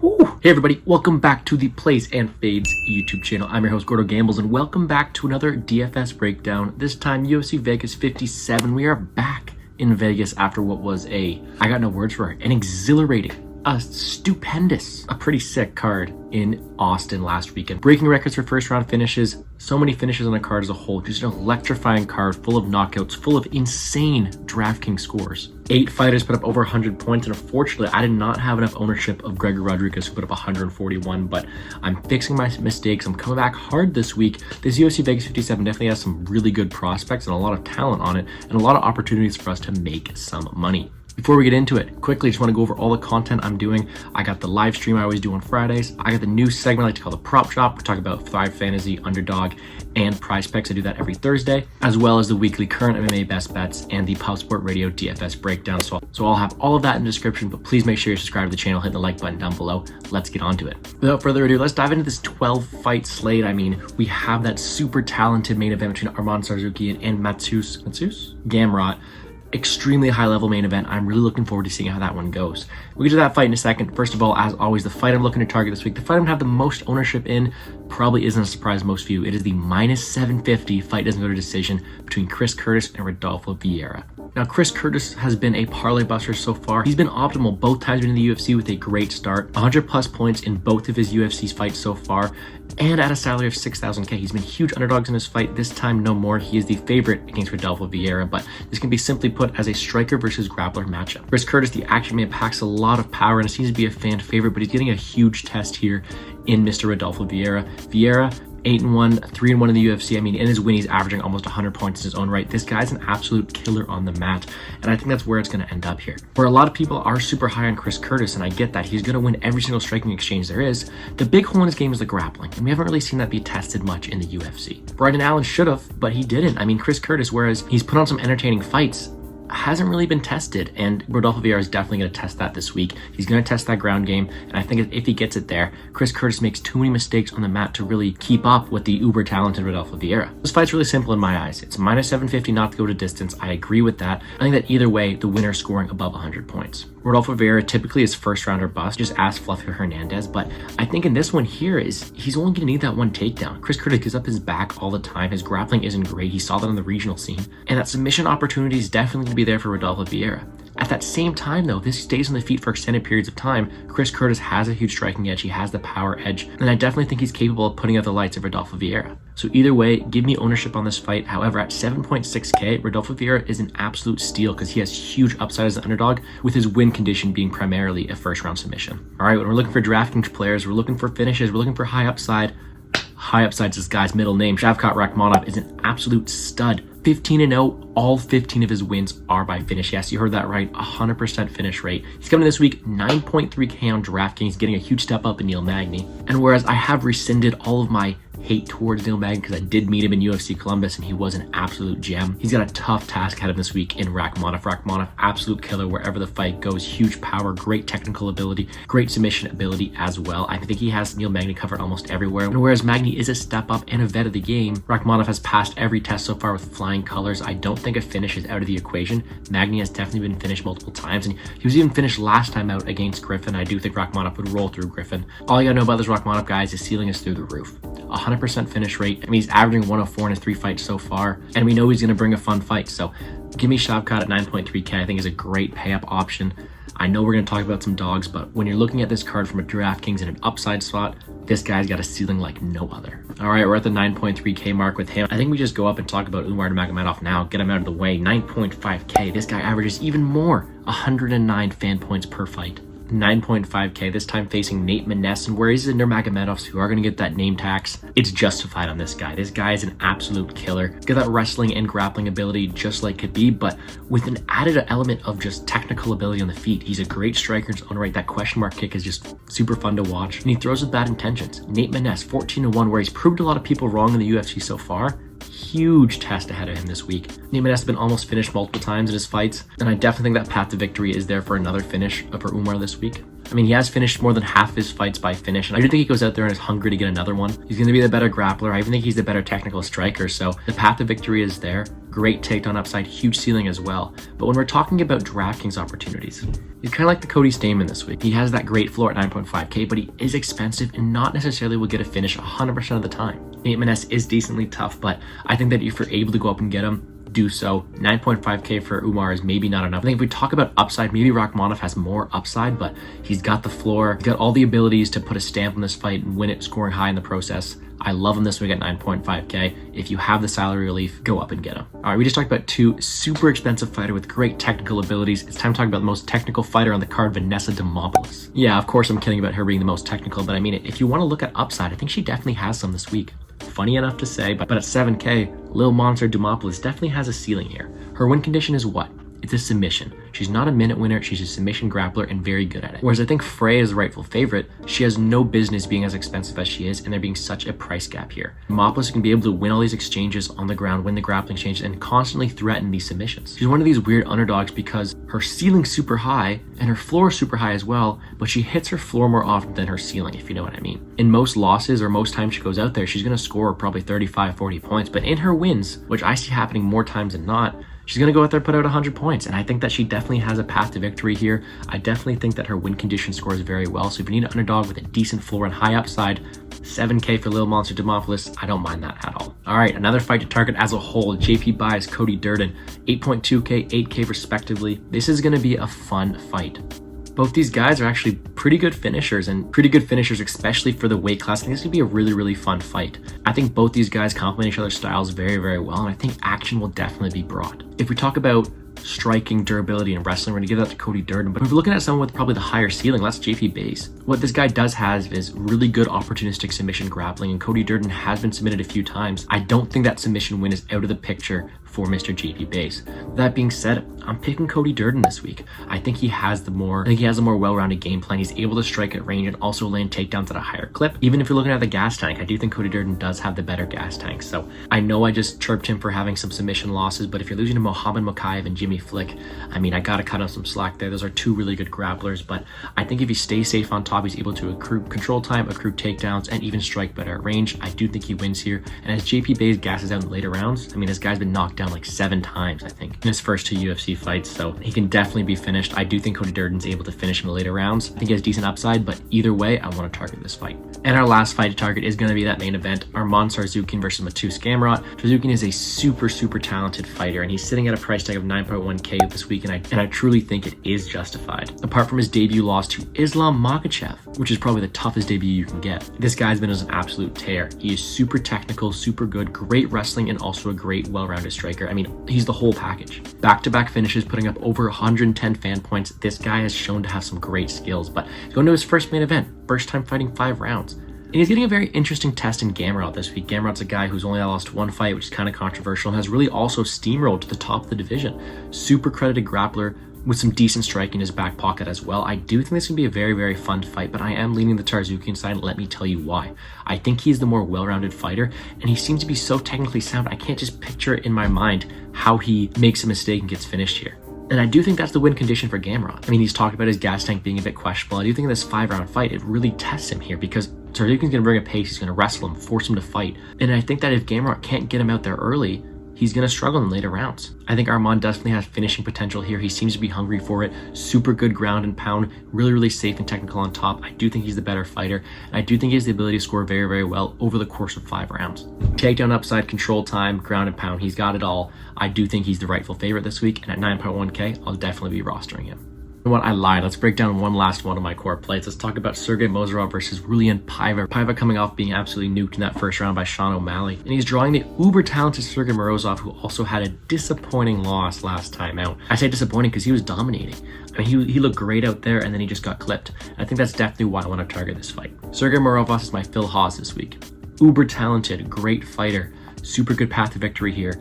Woo. Hey everybody, welcome back to the Plays and Fades YouTube channel. I'm your host Gordo Gambles and welcome back to another DFS breakdown. This time UFC Vegas 57. We are back in Vegas after what was I got no words for it, an exhilarating, a stupendous, a pretty sick card in Austin last weekend. Breaking records for first round finishes, so many finishes on the card as a whole, just an electrifying card full of knockouts, full of insane DraftKings scores. 8 fighters put up over 100 points, and unfortunately I did not have enough ownership of Gregor Rodriguez, who put up 141, but I'm fixing my mistakes. I'm coming back hard this week. This UFC Vegas 57 definitely has some really good prospects and a lot of talent on it, and a lot of opportunities for us to make some money. Before we get into it, quickly, just want to go over all the content I'm doing. I got the live stream I always do on Fridays. I got the new segment I like to call the Prop Shop. We talk about 5 fantasy, underdog, and prize picks. I do that every Thursday, as well as the weekly current MMA best bets and the Pop Sport Radio DFS breakdown. So I'll have all of that in the description, but please make sure you subscribe to the channel, hit the like button down below. Let's get on to it. Without further ado, let's dive into this 12 fight slate. I mean, we have that super talented main event between Arman Tsarukyan and Matsus Gamrot. Extremely high level main event. I'm really looking forward to seeing how that one goes. We'll get to that fight in a second. First of all, as always, the fight I'm looking to target this week, the fight I'm gonna have the most ownership in, probably isn't a surprise to most of you. It is the -750 fight doesn't go to decision between Chris Curtis and Rodolfo Vieira. Now, Chris Curtis has been a parlay buster so far. He's been optimal both times in the UFC with a great start. 100 plus points in both of his UFC fights so far, and at a salary of 6,000K. He's been huge underdogs in his fight. This time, no more. He is the favorite against Rodolfo Vieira, but this can be simply put as a striker versus grappler matchup. Chris Curtis, the action man, packs a lot of power and it seems to be a fan favorite, but he's getting a huge test here in Mr. Rodolfo Vieira. Vieira, 8-1, 3-1 in the UFC. I mean, in his win, he's averaging almost 100 points in his own right. This guy's an absolute killer on the mat, and I think that's where it's going to end up here. Where a lot of people are super high on Chris Curtis, and I get that. He's going to win every single striking exchange there is. The big hole in his game is the grappling, and we haven't really seen that be tested much in the UFC. Bryden Allen should have, but he didn't. I mean, Chris Curtis, whereas he's put on some entertaining fights, hasn't really been tested, and Rodolfo Vieira is definitely going to test that this week. He's going to test that ground game, and I think if he gets it there, Chris Curtis makes too many mistakes on the mat to really keep up with the uber talented Rodolfo Vieira. This fight's really simple in my eyes. It's -750 not to go to distance. I agree with that. I think that either way, the winner is scoring above 100 points. Rodolfo Vieira typically is first rounder bust, just ask Fluffy Hernandez, but I think in this one here is he's only going to need that one takedown. Chris Curtis gives up his back all the time. His grappling isn't great. He saw that on the regional scene, and that submission opportunity is definitely going to be there for Rodolfo Vieira. At that same time though, this stays on the feet for extended periods of time. Chris Curtis has a huge striking edge. He has the power edge, and I definitely think he's capable of putting out the lights of Rodolfo Vieira. So either way, give me ownership on this fight. However, at 7.6K, Rodolfo Vieira is an absolute steal because he has huge upside as an underdog, with his win condition being primarily a first round submission. All right, when we're looking for DraftKings players, we're looking for finishes, we're looking for high upside. High upside's this guy's middle name. Shavkat Rakhmonov is an absolute stud. 15-0, all 15 of his wins are by finish. Yes, you heard that right, 100% finish rate. He's coming this week, 9.3K on DraftKings, getting a huge step up in Neil Magny. And whereas I have rescinded all of my hate towards Neil Magny because I did meet him in UFC Columbus and he was an absolute gem, he's got a tough task ahead of him this week in Rakhmonov. Rakhmonov, absolute killer wherever the fight goes. Huge power, great technical ability, great submission ability as well. I think he has Neil Magny covered almost everywhere. And whereas Magny is a step up and a vet of the game, Rakhmonov has passed every test so far with flying colors. I don't think a finish is out of the equation. Magny has definitely been finished multiple times, and he was even finished last time out against Griffin. I do think Rakhmonov would roll through Griffin. All you gotta know about this Rakhmonov, guys, his ceiling is through the roof. 100% finish rate. I mean, he's averaging 104 in his 3 fights so far, and we know he's gonna bring a fun fight. So give me Shavkat at 9.3K. I think is a great pay-up option. I know we're going to talk about some dogs, but when you're looking at this card from a DraftKings in an upside spot, this guy's got a ceiling like no other. All right, we're at the 9.3K mark with him. I think we just go up and talk about Umar Nurmagomedov now, get him out of the way. 9.5K. This guy averages even more, 109 fan points per fight. 9.5K, this time facing Nate Maness, and where he's the Nurmagomedovs who are going to get that name tax, it's justified on this guy. This guy is an absolute killer. Got that wrestling and grappling ability just like Khabib, but with an added element of just technical ability on the feet. He's a great striker in his own right. That question mark kick is just super fun to watch, and he throws with bad intentions. Nate Maness, 14-1, where he's proved a lot of people wrong in the UFC so far. Huge test ahead of him this week. Nate Maness has been almost finished multiple times in his fights, and I definitely think that path to victory is there for another finish for Umar this week. I mean, he has finished more than half his fights by finish, and I do think he goes out there and is hungry to get another one. He's going to be the better grappler. I even think he's the better technical striker, so the path to victory is there. Great takedown upside, huge ceiling as well. But when we're talking about DraftKings opportunities, he's kind of like the Cody Stamen this week. He has that great floor at 9.5K, but he is expensive and not necessarily will get a finish 100% of the time. Vanesa is decently tough, but I think that if you're able to go up and get him, do so. 9.5K for Umar is maybe not enough. I think if we talk about upside, maybe Rakhmonov has more upside, but he's got the floor, he's got all the abilities to put a stamp on this fight and win it, scoring high in the process. I love him this week at 9.5K. If you have the salary relief, go up and get him. All right, we just talked about two super expensive fighters with great technical abilities. It's time to talk about the most technical fighter on the card, Vanesa Demopolis. Yeah, of course I'm kidding about her being the most technical, but I mean, if you want to look at upside, I think she definitely has some this week. Funny enough to say, but at 7K, Lil Monster Demopolis definitely has a ceiling here. Her win condition is what? It's a submission. She's not a minute winner, she's a submission grappler and very good at it. Whereas I think Frey is the rightful favorite, she has no business being as expensive as she is, and there being such a price gap here. Demopolis can be able to win all these exchanges on the ground, win the grappling exchanges, and constantly threaten these submissions. She's one of these weird underdogs because her ceiling's super high and her floor is super high as well, but she hits her floor more often than her ceiling, if you know what I mean. In most losses or most times she goes out there, she's gonna score probably 35, 40 points, but in her wins, which I see happening more times than not, she's going to go out there and put out 100 points. And I think that she definitely has a path to victory here. I definitely think that her win condition scores very well. So if you need an underdog with a decent floor and high upside, 7K for Lil Monster Demopolis, I don't mind that at all. All right, another fight to target as a whole, JP buys Cody Durden, 8.2K, 8K respectively. This is going to be a fun fight. Both these guys are actually pretty good finishers, especially for the weight class. I think this could be a really, really fun fight. I think both these guys complement each other's styles very, very well, and I think action will definitely be brought. If we talk about striking, durability, and wrestling, we're gonna give that to Cody Durden. But if we're looking at someone with probably the higher ceiling, that's JP Buys. What this guy does have is really good opportunistic submission grappling, and Cody Durden has been submitted a few times. I don't think that submission win is out of the picture for Mr. JP Buys. That being said, I'm picking Cody Durden this week. I think he has the more well-rounded game plan. He's able to strike at range and also land takedowns at a higher clip. Even if you're looking at the gas tank, I do think Cody Durden does have the better gas tank. So I know I just chirped him for having some submission losses, but if you're losing to Mohamed Mokaev and Jimmy Flick, I mean, I gotta cut him some slack there. Those are two really good grapplers, but I think if he stays safe on top, he's able to accrue control time, accrue takedowns, and even strike better at range. I do think he wins here. And as JP Buys gasses out in the later rounds, I mean, this guy's been knocked down like 7 times, I think, in his first 2 UFC fights, so he can definitely be finished. I do think Cody Durden's able to finish him in the later rounds. I think he has decent upside, but either way, I want to target this fight. And our last fight to target is going to be that main event, Arman Tsarukyan versus Mateusz Gamrot. Tsarukyan is a super, super talented fighter, and he's sitting at a price tag of 9.1K this week, and I truly think it is justified. Apart from his debut loss to Islam Makhachev, which is probably the toughest debut you can get, this guy's been as an absolute tear. He is super technical, super good, great wrestling, and also a great, well-rounded striker. I mean, he's the whole package. Back-to-back finishes, putting up over 110 fan points. This guy has shown to have some great skills, but he's going to his first main event, first time fighting 5 rounds. And he's getting a very interesting test in Gamrot this week. Gamrot's a guy who's only lost 1 fight, which is kind of controversial, and has really also steamrolled to the top of the division. Super credited grappler with some decent strike in his back pocket as well. I do think this can be a very, very fun fight, but I am leaning the Tsarukyan side, and let me tell you why. I think he's the more well-rounded fighter, and he seems to be so technically sound, I can't just picture in my mind how he makes a mistake and gets finished here. And I do think that's the win condition for Gamrot. I mean, he's talked about his gas tank being a bit questionable. I do think in this 5-round fight, it really tests him here because Tsarukyan's going to bring a pace, he's going to wrestle him, force him to fight. And I think that if Gamrot can't get him out there early, he's going to struggle in later rounds. I think Arman definitely has finishing potential here. He seems to be hungry for it. Super good ground and pound, really, really safe and technical on top. I do think he's the better fighter, and I do think he has the ability to score very, very well over the course of 5 rounds. Takedown upside, control time, ground and pound, he's got it all. I do think he's the rightful favorite this week, and at 9.1K, I'll definitely be rostering him. You know what, I lied. Let's break down one last one of my core plays. Let's talk about Sergey Morozov versus Rulian Paiva. Paiva coming off being absolutely nuked in that first round by Sean O'Malley. And he's drawing the uber-talented Sergey Morozov, who also had a disappointing loss last time out. I say disappointing because he was dominating. I mean, he looked great out there, and then he just got clipped. I think that's definitely why I want to target this fight. Sergey Morozov is my Phil Haas this week. Uber-talented, great fighter, super good path to victory here.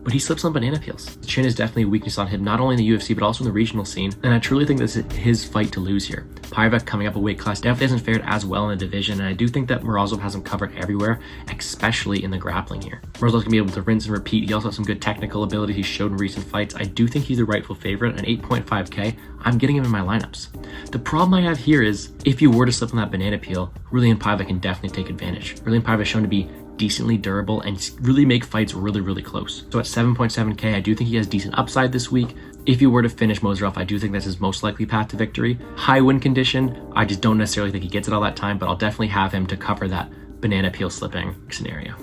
but he slips on banana peels. The chin is definitely a weakness on him, not only in the UFC, but also in the regional scene. And I truly think this is his fight to lose here. Pirov coming up a weight class definitely hasn't fared as well in the division, and I do think that Morozov has him covered everywhere, especially in the grappling here. Morozov's gonna be able to rinse and repeat. He also has some good technical ability he's showed in recent fights. I do think he's the rightful favorite, an 8.5K. I'm getting him in my lineups. The problem I have here is, if you were to slip on that banana peel, Raulian Paiva can definitely take advantage. Raulian Paiva is shown to be decently durable and really make fights really close. So at 7.7K, I do think he has decent upside this week. If you were to finish Morozov, I do think that's his most likely path to victory. High win condition, I just don't necessarily think he gets it all that time, but I'll definitely have him to cover that banana peel slipping scenario.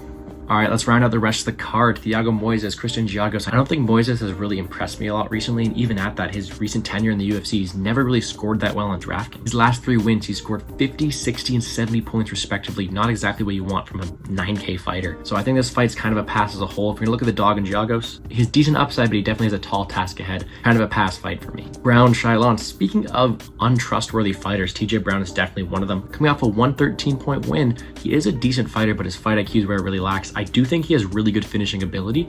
All right, let's round out the rest of the card. Diago Moises, Christian Giagos. I don't think Moises has really impressed me a lot recently, and even at that, his recent tenure in the UFC, he's never really scored that well on DraftKings. His last 3 wins, he scored 50, 60, and 70 points respectively. Not exactly what you want from a 9K fighter. So I think this fight's kind of a pass as a whole. If you're gonna look at the dog and Giagos, he's decent upside, but he definitely has a tall task ahead. Kind of a pass fight for me. Brown, Shylon. Speaking of untrustworthy fighters, TJ Brown is definitely one of them. Coming off a 113-point win, he is a decent fighter, but his fight IQ is where it really lacks. I do think he has really good finishing ability,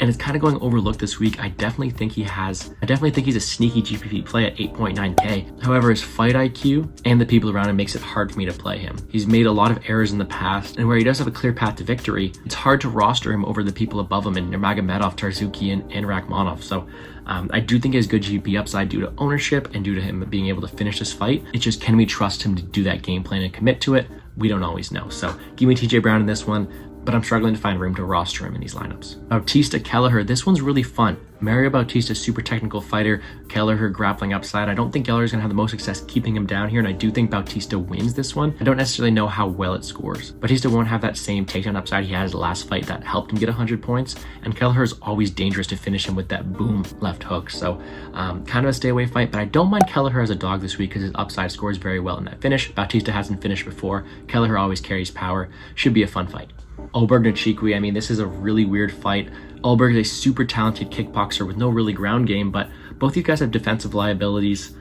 and it's kind of going overlooked this week. I definitely think he's a sneaky GPP play at 8.9K. However, his fight IQ and the people around him makes it hard for me to play him. He's made a lot of errors in the past, and where he does have a clear path to victory, it's hard to roster him over the people above him in Nurmagomedov, Tsarukyan, and Rakhmonov. So I do think he has good GP upside due to ownership and due to him being able to finish this fight. It's just, can we trust him to do that game plan and commit to it? We don't always know. So give me TJ Brown in this one, but I'm struggling to find room to roster him in these lineups. Bautista, Keller, this one's really fun. Mario Bautista, super technical fighter. Keller grappling upside. I don't think Keller is going to have the most success keeping him down here, and I do think Bautista wins this one. I don't necessarily know how well it scores. Bautista won't have that same takedown upside he had his last fight that helped him get 100 points, and Keller is always dangerous to finish him with that boom left hook. So kind of a stay away fight, but I don't mind Keller as a dog this week because his upside scores very well in that finish. Bautista hasn't finished before. Keller always carries power. Should be a fun fight. Ulberg Nchikwi, I mean, this is a really weird fight. Ulberg is a super talented kickboxer with no really ground game, but both these guys have defensive liabilities.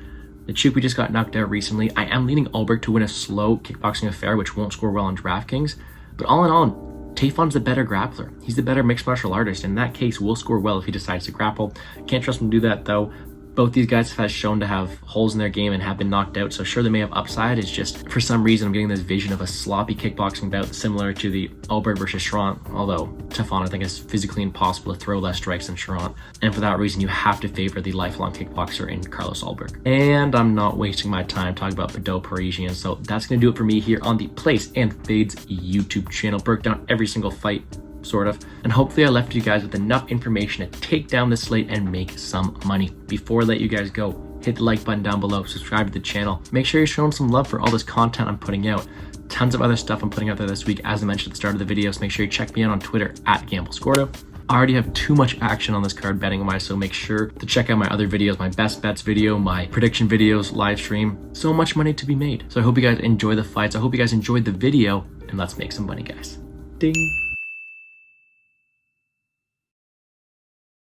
Nchikwi just got knocked out recently. I am leaning Ulberg to win a slow kickboxing affair, which won't score well on DraftKings. But all in all, Tayfon's the better grappler. He's the better mixed martial artist. In that case, will score well if he decides to grapple. Can't trust him to do that, though. Both these guys have shown to have holes in their game and have been knocked out, so sure, they may have upside. It's just, for some reason, I'm getting this vision of a sloppy kickboxing bout similar to the Ulberg versus Charant, although Tefon, I think, is physically impossible to throw less strikes than Charant, and for that reason, you have to favor the lifelong kickboxer in Carlos Ulberg. And I'm not wasting my time talking about Bordeaux Parisian, so that's going to do it for me here on the Place and Fades YouTube channel. Broke down every single fight, sort of, and hopefully I left you guys with enough information to take down the slate and make some money. Before I let you guys go, hit the like button down below, subscribe to the channel, make sure you're showing some love for all this content I'm putting out. Tons of other stuff I'm putting out there this week, as I mentioned at the start of the video, so make sure you check me out on Twitter at GamblesGordo. I already have too much action on this card betting wise, so make sure to check out my other videos, my best bets video, my prediction videos, live stream. So much money to be made. So I hope you guys enjoy the fights. I hope you guys enjoyed the video, and let's make some money, guys. Ding.